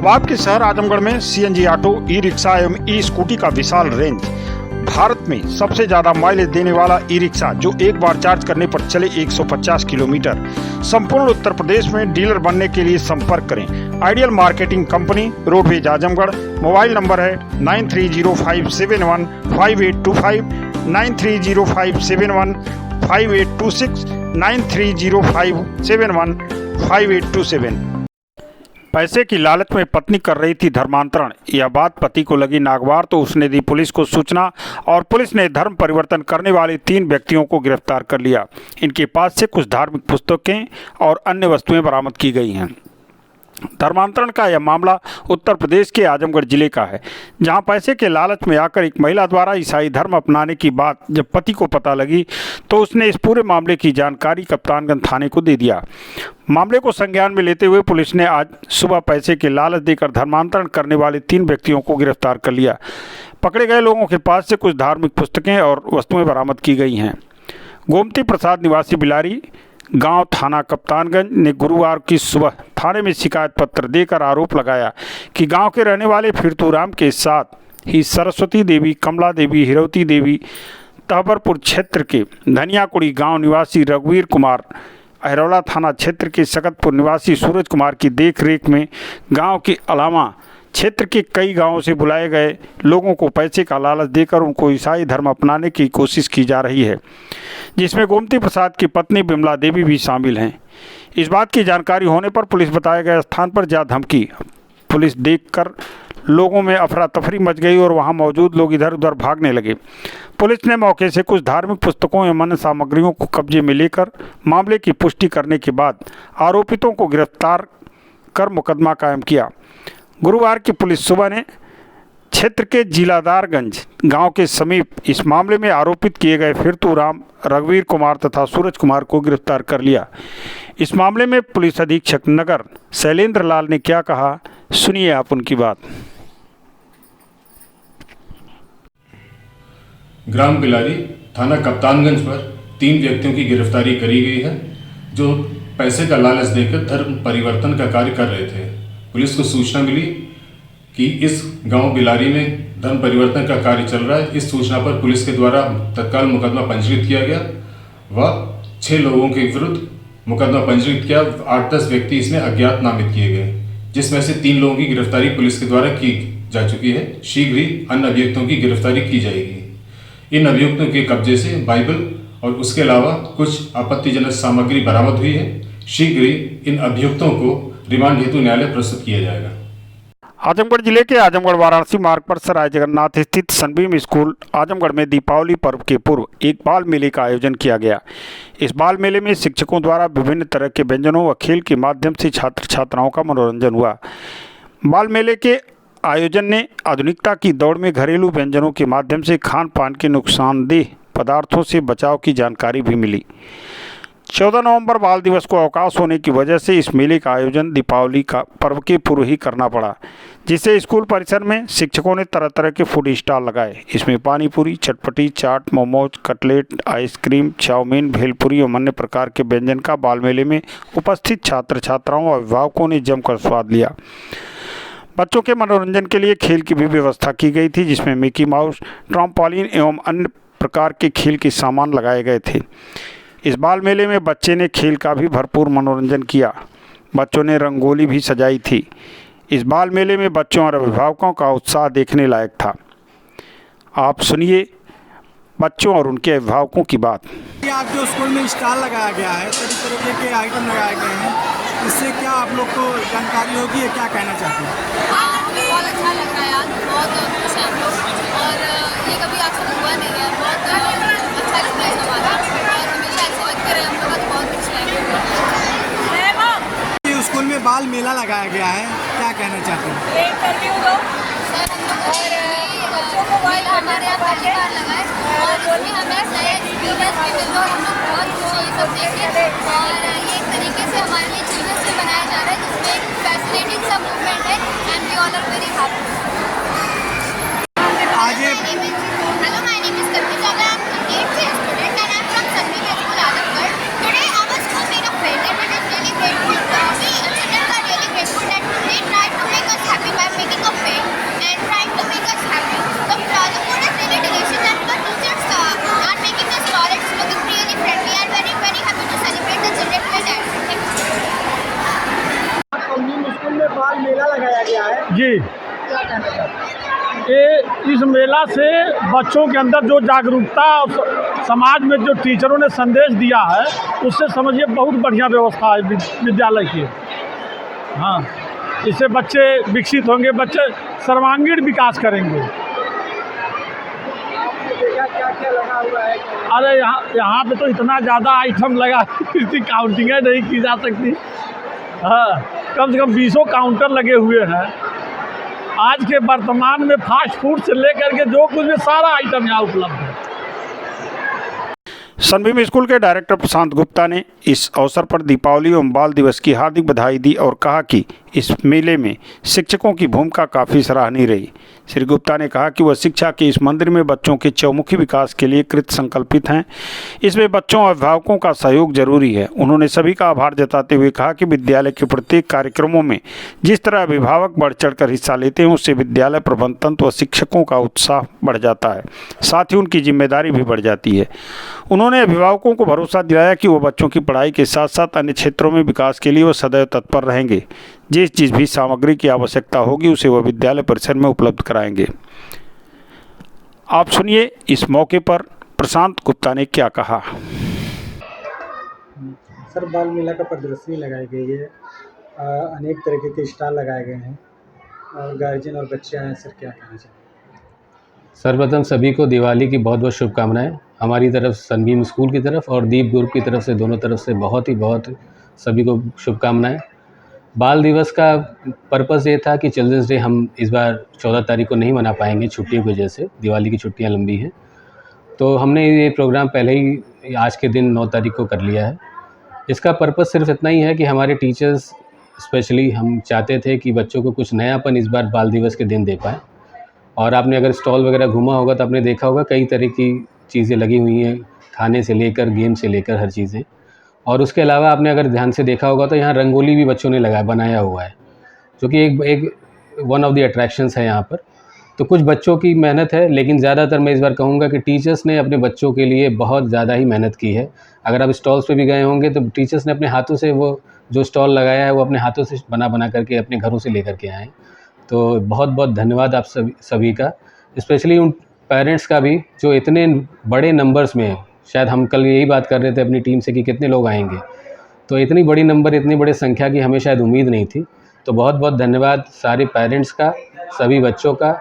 अब आपके शहर आजमगढ़ में सीएनजी ऑटो, ई रिक्शा एवं ई स्कूटी का विशाल रेंज। भारत में सबसे ज्यादा माइलेज देने वाला ई रिक्शा जो एक बार चार्ज करने पर चले 150 किलोमीटर। संपूर्ण उत्तर प्रदेश में डीलर बनने के लिए संपर्क करें ideal marketing company, roadways Azamgarh. Mobile number है 9305715825, 9305715826, 9305715827। पैसे की लालच में पत्नी कर रही थी धर्मांतरण। यह बात पति को लगी नागवार तो उसने दी पुलिस को सूचना और पुलिस ने धर्म परिवर्तन करने वाले 3 व्यक्तियों को गिरफ्तार कर लिया। इनके पास से कुछ धार्मिक पुस्तकें और अन्य वस्तुएं बरामद की गई हैं। धर्मांतरण का यह मामला उत्तर प्रदेश के आजमगढ़ जिले का है, जहां पैसे के लालच में आकर एक महिला द्वारा ईसाई धर्म अपनाने की बात जब पति को पता लगी तो उसने इस पूरे मामले की जानकारी कप्तानगंज थाने को दे दिया। मामले को संज्ञान में लेते हुए पुलिस ने आज सुबह पैसे के लालच देकर धर्मांतरण करने वाले 3 व्यक्तियों को गिरफ्तार कर लिया। पकड़े गए लोगों के पास से कुछ धार्मिक पुस्तकें और वस्तुएं बरामद की गई हैं। गोमती प्रसाद निवासी बिलारी गांव थाना कप्तानगंज ने गुरुवार की सुबह थाने में शिकायत पत्र देकर आरोप लगाया कि गांव के रहने वाले फिरतूराम के साथ ही सरस्वती देवी, कमला देवी, हिरवती देवी तहबरपुर क्षेत्र के धनियाकुड़ी गांव निवासी रघुवीर कुमार, अहरौला थाना क्षेत्र के सकतपुर निवासी सूरज कुमार की देखरेख में गांव के अलावा क्षेत्र के कई गांवों से बुलाए गए लोगों को पैसे का लालच देकर उनको ईसाई धर्म अपनाने की कोशिश की जा रही है, जिसमें गोमती प्रसाद की पत्नी बिमला देवी भी शामिल हैं। इस बात की जानकारी होने पर पुलिस बताए गए स्थान पर जा धमकी। पुलिस देखकर लोगों में अफरा तफरी मच गई और वहां मौजूद लोग इधर उधर भागने लगे। पुलिस ने मौके से कुछ धार्मिक पुस्तकों एवं अन्य सामग्रियों को कब्जे में लेकर मामले की पुष्टि करने के बाद आरोपितों को गिरफ्तार कर मुकदमा कायम किया। गुरुवार की पुलिस सुबह ने क्षेत्र के जिलादारगंज गांव के समीप इस मामले में आरोपित किए गए फिरतूराम, रघुवीर कुमार तथा सूरज कुमार को गिरफ्तार कर लिया। इस मामले में पुलिस अधीक्षक नगर शैलेंद्र लाल ने क्या कहा, सुनिए आप उनकी बात। ग्राम बिलारी, थाना कप्तानगंज पर 3 व्यक्तियों की गिरफ्तारी करी गई है जो पैसे का लालच देकर धर्म परिवर्तन का कार्य कर रहे थे। पुलिस को सूचना मिली कि इस गांव बिलारी में धर्म परिवर्तन का कार्य चल रहा है। इस सूचना पर पुलिस के द्वारा तत्काल मुकदमा पंजीकृत किया गया व 6 लोगों के विरुद्ध मुकदमा पंजीकृत किया। 8-10 व्यक्ति इसमें अज्ञात नामित किए गए, जिसमें से 3 लोगों की गिरफ्तारी पुलिस के द्वारा की जा चुकी है। शीघ्र ही अन्य अभियुक्तों की गिरफ्तारी की जाएगी। इन अभियुक्तों के कब्जे से बाइबल और उसके अलावा कुछ आपत्तिजनक सामग्री बरामद हुई है। शीघ्र ही इन अभियुक्तों को रिमांड हेतु न्यायालय प्रस्तुत किया जाएगा। आजमगढ़ जिले के आजमगढ़ वाराणसी मार्ग पर सराय जगन्नाथ स्थित सनबीम स्कूल आजमगढ़ में दीपावली पर्व के पूर्व एक बाल मेले का आयोजन किया गया। इस बाल मेले में शिक्षकों द्वारा विभिन्न तरह के व्यंजनों व खेल के माध्यम से छात्र छात्राओं का मनोरंजन हुआ। बाल मेले के आयोजन ने आधुनिकता की दौड़ में घरेलू व्यंजनों के माध्यम से खान पान के नुकसानदेह पदार्थों से बचाव की जानकारी भी मिली। 14 नवंबर बाल दिवस को अवकाश होने की वजह से इस मेले का आयोजन दीपावली का पर्व के पूर्व ही करना पड़ा, जिससे स्कूल परिसर में शिक्षकों ने तरह तरह के फूड स्टॉल लगाए। इसमें पानी पूरी, चटपटी, chaat, momos, cutlet, ice cream, chowmein, bhelpuri और अन्य प्रकार के व्यंजन का बाल मेले में उपस्थित छात्र छात्राओं और अभिभावकों ने जमकर स्वाद लिया। बच्चों के मनोरंजन के लिए खेल की भी व्यवस्था की गई थी, जिसमें मिकी माउस, ट्रम्पोलिन एवं अन्य प्रकार के खेल के सामान लगाए गए थे। इस बाल मेले में बच्चे ने खेल का भी भरपूर मनोरंजन किया। बच्चों ने रंगोली भी सजाई थी। इस बाल मेले में बच्चों और अभिभावकों का उत्साह देखने लायक था। आप सुनिए बच्चों और उनके अभिभावकों की बात। आज जो स्कूल में स्टॉल लगाया गया है, सभी तरीके के आइटम लगाए गए हैं, इससे क्या आप लोग को जानकारी होगी या क्या कहना चाहते हैं? बहुत अच्छा लग रहा है आज, बहुत खुश हैं हम लोग और ये कभी आज तक हुआ नहीं है। बहुत अच्छा एक्सपीरियंस हमारा और हमेशा ऐसे लगते रहे हम लोग का, तो बहुत खुश हैं। स्कूल में बाल मेला लगाया गया है, क्या कहना चाहते हैं? सर हम लोग हमारे यहाँ पहली बार लगा है और इसमें हमें नए एक्सपीरियंस भी मिले और हम लोग बहुत खुश हैं ये सब देख के। और ये एक तरीके से हमारे लिए चिल्ड्रंस डे बनाया जा रहा है, जिसमें एक फैसिनेटिंग सा मूवमेंट है and we all are very happy. Hello, my name is Kartika. I am an 8th student and I am from Sanbim School, Alamgarh. Today our school made a play and it is really grateful. We children are really grateful that they tried to make us happy. इस मेला से बच्चों के अंदर जो जागरूकता और समाज में जो टीचरों ने संदेश दिया है, उससे समझिए बहुत बढ़िया व्यवस्था है विद्यालय की। हाँ, इससे बच्चे विकसित होंगे, बच्चे सर्वांगीण विकास करेंगे। क्या क्या लगा हुआ है? अरे यहाँ पे तो इतना ज़्यादा आइटम लगा इसकी काउंटिंग नहीं की जा सकती। हाँ, कम से कम 20 काउंटर लगे हुए हैं। आज के वर्तमान में फास्ट फूड से लेकर के जो कुछ भी सारा आइटम यहाँ उपलब्ध है। सनबीम स्कूल के डायरेक्टर प्रशांत गुप्ता ने इस अवसर पर दीपावली एवं बाल दिवस की हार्दिक बधाई दी और कहा कि इस मेले में शिक्षकों की भूमिका काफ़ी सराहनीय रही। श्री गुप्ता ने कहा कि वह शिक्षा के इस मंदिर में बच्चों के चौमुखी विकास के लिए कृत संकल्पित हैं। इसमें बच्चों और अभिभावकों का सहयोग जरूरी है। उन्होंने सभी का आभार जताते हुए कहा कि विद्यालय के प्रत्येक कार्यक्रमों में जिस तरह अभिभावक बढ़ चढ़कर हिस्सा लेते हैं, उससे विद्यालय प्रबंधन तंत्र व शिक्षकों का उत्साह बढ़ जाता है, साथ ही उनकी जिम्मेदारी भी बढ़ जाती है। उन्होंने अभिभावकों को भरोसा दिलाया कि वो बच्चों की पढ़ाई के साथ साथ अन्य क्षेत्रों में विकास के लिए वो सदैव तत्पर रहेंगे। जिस भी सामग्री की आवश्यकता होगी उसे वह विद्यालय परिसर में उपलब्ध कराएंगे। आप सुनिए इस मौके पर प्रशांत गुप्ता ने क्या कहा। सर, बाल मेला का प्रदर्शनी लगाई गई है, अनेक तरीके के स्टॉल लगाए गए हैं और गार्जियन और बच्चे आए हैं। सर, क्या कहना चाहिए? सर्वप्रथम सभी को दिवाली की बहुत बहुत शुभकामनाएं हमारी तरफ, सनबीम स्कूल की तरफ और दीप ग्रुप की तरफ से, दोनों तरफ से बहुत सभी को शुभकामनाएं। बाल दिवस का पर्पस ये था कि चिल्ड्रंस डे हम इस बार 14 तारीख को नहीं मना पाएंगे छुट्टियों की वजह से, दिवाली की छुट्टियां लंबी हैं, तो हमने ये प्रोग्राम पहले ही आज के दिन 9 तारीख को कर लिया है। इसका पर्पस सिर्फ इतना ही है कि हमारे टीचर्स स्पेशली हम चाहते थे कि बच्चों को कुछ नयापन इस बार बाल दिवस के दिन दे पाएँ। और आपने अगर स्टॉल वगैरह घूमा होगा तो आपने देखा होगा कई तरह की चीज़ें लगी हुई हैं, खाने से लेकर गेम से लेकर हर चीज़ें। और उसके अलावा आपने अगर ध्यान से देखा होगा तो यहाँ रंगोली भी बच्चों ने बनाया हुआ है, जो कि एक वन ऑफ द अट्रैक्शंस है यहाँ पर। तो कुछ बच्चों की मेहनत है, लेकिन ज़्यादातर मैं इस बार कहूँगा कि टीचर्स ने अपने बच्चों के लिए बहुत ज़्यादा ही मेहनत की है। अगर आप स्टॉल्स पे भी गए होंगे तो टीचर्स ने अपने हाथों से वो जो स्टॉल लगाया है वो अपने हाथों से बना करके अपने घरों से लेकर के आए। तो बहुत धन्यवाद आप सभी का, स्पेशली उन पेरेंट्स का भी जो इतने बड़े नंबर्स में, शायद हम कल यही बात कर रहे थे अपनी टीम से कि कितने लोग आएंगे, तो इतनी बड़ी नंबर, इतनी बड़ी संख्या की हमें शायद उम्मीद नहीं थी। तो बहुत धन्यवाद सारे पेरेंट्स का, सभी बच्चों का।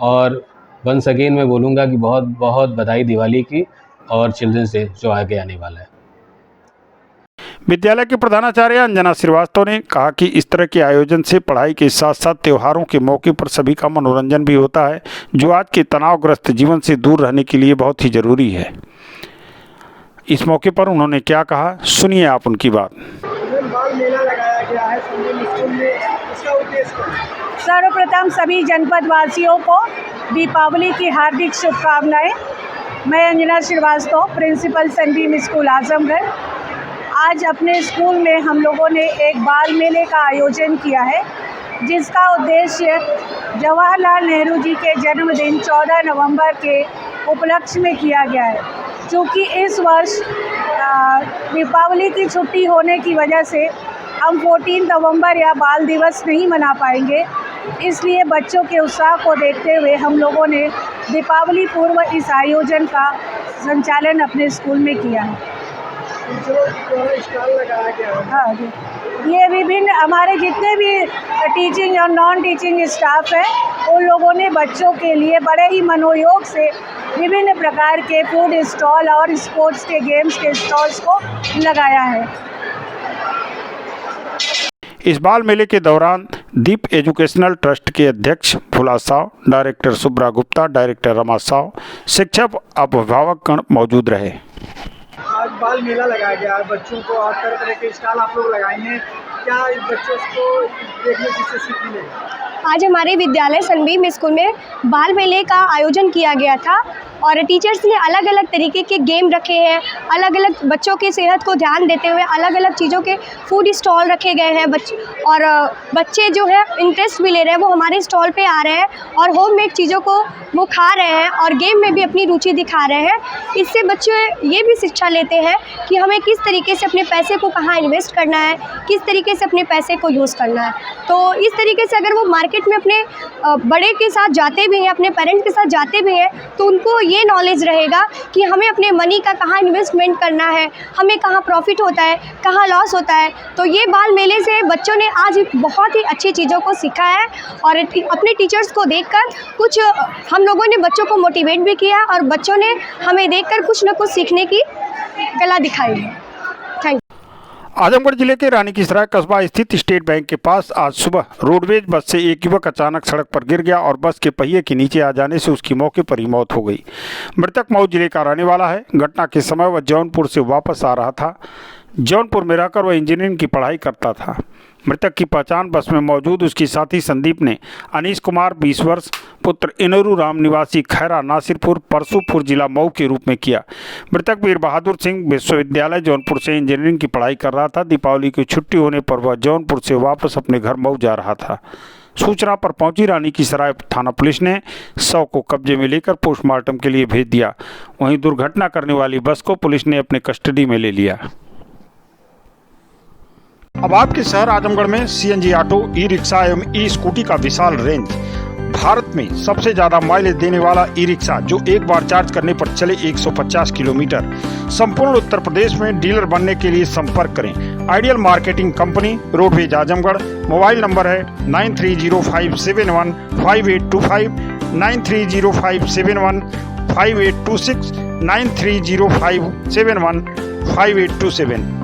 और वंस अगेन मैं बोलूँगा कि बहुत बधाई दिवाली की और चिल्ड्रंस डे जो आगे आने वाला है। विद्यालय के प्रधानाचार्य अंजना श्रीवास्तव ने कहा कि इस तरह के आयोजन से पढ़ाई के साथ साथ त्योहारों के मौके पर सभी का मनोरंजन भी होता है, जो आज के तनावग्रस्त जीवन से दूर रहने के लिए बहुत ही जरूरी है। इस मौके पर उन्होंने क्या कहा, सुनिए आप उनकी बात। बाल मेला लगाया गया है सनबीम स्कूल में, इसका उद्देश्य क्या है? सर्वप्रथम सभी जनपद वासियों को दीपावली की हार्दिक शुभकामनाएं। मैं Anjana Srivastava, principal Sunbeam school Azamgarh. आज अपने स्कूल में हम लोगों ने एक बाल मेले का आयोजन किया है, जिसका उद्देश्य जवाहरलाल नेहरू जी के जन्मदिन 14 नवंबर के उपलक्ष्य में किया गया है। क्योंकि इस वर्ष दीपावली की छुट्टी होने की वजह से हम 14 नवंबर या बाल दिवस नहीं मना पाएंगे, इसलिए बच्चों के उत्साह को देखते हुए हम लोगों ने दीपावली पूर्व इस आयोजन का संचालन अपने स्कूल में किया है। स्टॉल लगाया गया है। हाँ जी, ये विभिन्न हमारे जितने भी टीचिंग और नॉन टीचिंग स्टाफ हैं, उन लोगों ने बच्चों के लिए बड़े ही मनोयोग से विभिन्न प्रकार के फूड स्टॉल और स्पोर्ट्स के गेम्स के स्टॉल्स को लगाया है। इस बाल मेले के दौरान दीप एजुकेशनल ट्रस्ट के अध्यक्ष फुला साव, डायरेक्टर सुब्रा गुप्ता, डायरेक्टर रमा साव, शिक्षक अभिभावकगण मौजूद रहे। आज बाल मेला लगाया गया है, बच्चों को और तरह के स्टॉल आप लोग लगाए हैं, क्या बच्चों को देखने से सीख मिलेगा? आज हमारे विद्यालय सनबीम स्कूल में बाल मेले का आयोजन किया गया था और टीचर्स ने अलग अलग तरीके के गेम रखे हैं, अलग अलग बच्चों की सेहत को ध्यान देते हुए अलग अलग चीज़ों के फूड स्टॉल रखे गए हैं। और बच्चे जो है इंटरेस्ट भी ले रहे हैं, वो हमारे स्टॉल पे आ रहे हैं और होममेड चीज़ों को वो खा रहे हैं और गेम में भी अपनी रुचि दिखा रहे हैं। इससे बच्चे ये भी शिक्षा लेते हैं कि हमें किस तरीके से अपने पैसे को कहाँ इन्वेस्ट करना है, किस तरीके से अपने पैसे को यूज़ करना है। तो इस तरीके से अगर वो मार्केट मार्केट में अपने बड़े के साथ जाते भी हैं, अपने पेरेंट्स के साथ जाते भी हैं, तो उनको ये नॉलेज रहेगा कि हमें अपने मनी का कहाँ इन्वेस्टमेंट करना है, हमें कहाँ प्रॉफिट होता है, कहाँ लॉस होता है। तो ये बाल मेले से बच्चों ने आज बहुत ही अच्छी चीज़ों को सीखा है और अपने टीचर्स को देखकर कुछ हम लोगों ने बच्चों को मोटिवेट भी किया और बच्चों ने हमें देखकर कुछ न कुछ सीखने की कला दिखाई है। Thank you. आजमगढ़ जिले के रानी की सराय कस्बा स्थित स्टेट बैंक के पास आज सुबह रोडवेज बस से एक युवक अचानक सड़क पर गिर गया और बस के पहिए के नीचे आ जाने से उसकी मौके पर ही मौत हो गई। मृतक मऊ जिले का रहने वाला है। घटना के समय वह जौनपुर से वापस आ रहा था। जौनपुर में रहकर वह इंजीनियरिंग की पढ़ाई करता था। मृतक की पहचान बस में मौजूद उसकी साथी संदीप ने अनीश कुमार 20 वर्ष पुत्र इनोरू राम निवासी खैरा नासिरपुर परसुपुर जिला मऊ के रूप में किया। मृतक वीर बहादुर सिंह विश्वविद्यालय जौनपुर से इंजीनियरिंग की पढ़ाई कर रहा था। दीपावली की छुट्टी होने पर वह जौनपुर से वापस अपने घर मऊ जा रहा था। सूचना पर पहुंची रानी की सराय थाना पुलिस ने शव को कब्जे में लेकर पोस्टमार्टम के लिए भेज दिया। वहीं दुर्घटना करने वाली बस को पुलिस ने अपने कस्टडी में ले लिया। अब आपके शहर आजमगढ़ में सीएनजी ऑटो, ई रिक्शा एवं ई स्कूटी का विशाल रेंज। भारत में सबसे ज्यादा माइलेज देने वाला ई रिक्शा जो एक बार चार्ज करने पर चले 150 किलोमीटर। संपूर्ण उत्तर प्रदेश में डीलर बनने के लिए संपर्क करें। Ideal marketing company, roadways Azamgarh. Mobile number है 9305715825, 9305715826, 9305715827।